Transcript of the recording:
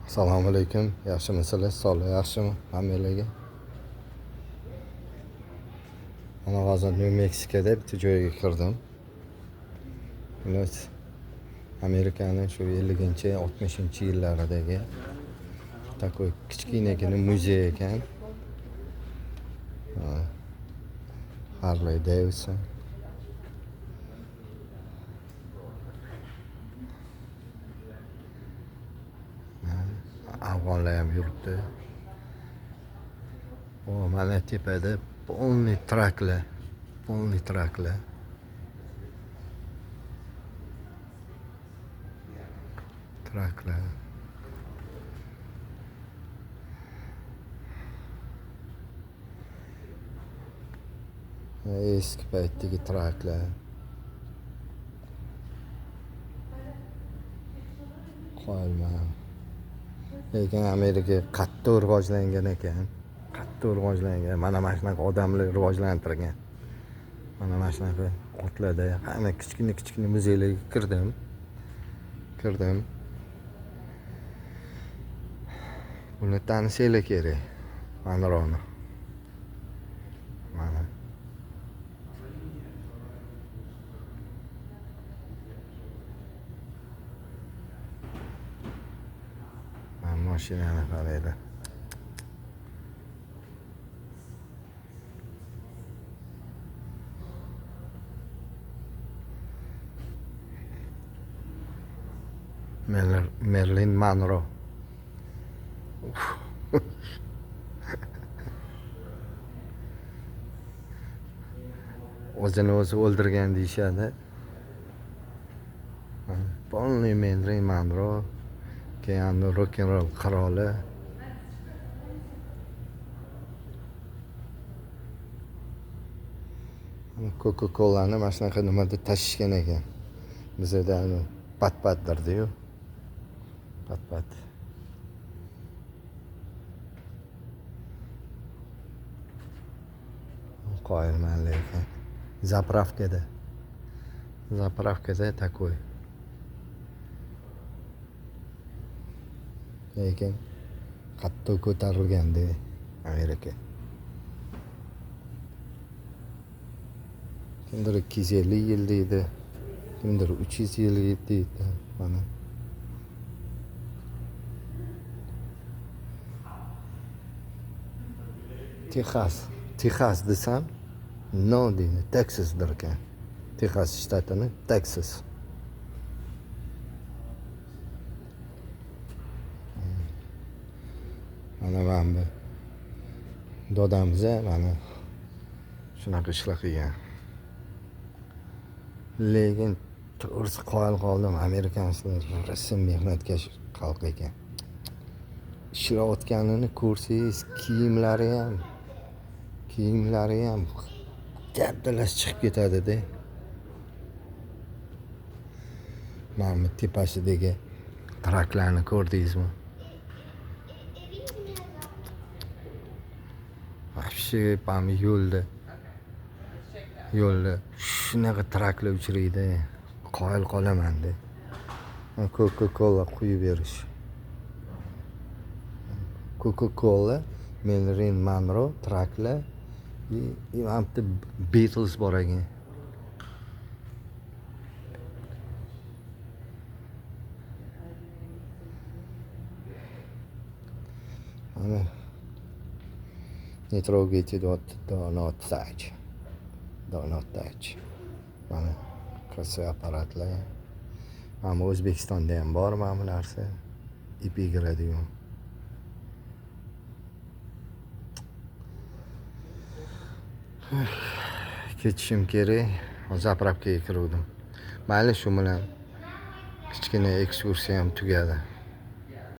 Assalomu alaykum. Yaxshimisizlar? Sog'lik yaxshimi? Hammalarga. Mana hozir Nyu-Meksikada bitta joyga kirdim. Xullas, Amerikaning shu 50-60-yillaridagi takoy kichkinagina muzey ekan. Harley Davidson. Afg'onlar ham yuribdi. Mana tepada полный traklar. Eski paytdagi traklar. Qo'yman. Lekin Amerika qattiq rivojlangan ekan. Mana shunaqa odamlar rivojlantirgan. Mana shunaqa otlarda hamma kichkina muzeylarga kirdim. Buni tanisanglar kerak. Manroni. Mana. Mashinani qaraydi. Marilyn Monroe. O'zini o'zi o'ldirgan deyishadi. Polniy Marilyn Monroe, keyin rock-n-roll qiroli. Coca-Cola'ni mana shunaqa nimada tashishgan ekan. Bizda pat-patdirdi-yu. Pat. Qoyilman lekin. Zapravkada takoy. Lekin qattiq ko'tarilgandi Amerika. Kimdir 250 yil deydi, kimdir 300 yil deydi. Mana. Texas desam, no deydi, Texasdir ekan. Texas shtatini Texas. Mana bu dodamiz mana shunaqa ishlar qilgan. Lekin to'g'risi qoyil qoldim. Amerikanlar rasm mehnatkash xalq ekan. Ishlayotganini ko'rsangiz, kiyimlari ham dabdalash chiqib ketadi-da. Mana tepasidagi traklarni ko'rdingizmi? Vahshiy pam yo'lda shunaqa traklar uchraydi. Qoyil qolaman-da. Coca-Cola quyib berish. Coca-Cola, Marilyn Monroe, traklar и hamda Beatles bor ekan. Mana Nitrogated Donut Touch. Mana qirsi apparatlar. Mana O'zbekistonda ham bor mana bu narsa. Ip egiradigan. Ketishim kerak. Zapravkaga kirdim. Mayli, shu bilan kichkina ekskursiya ham tugadi.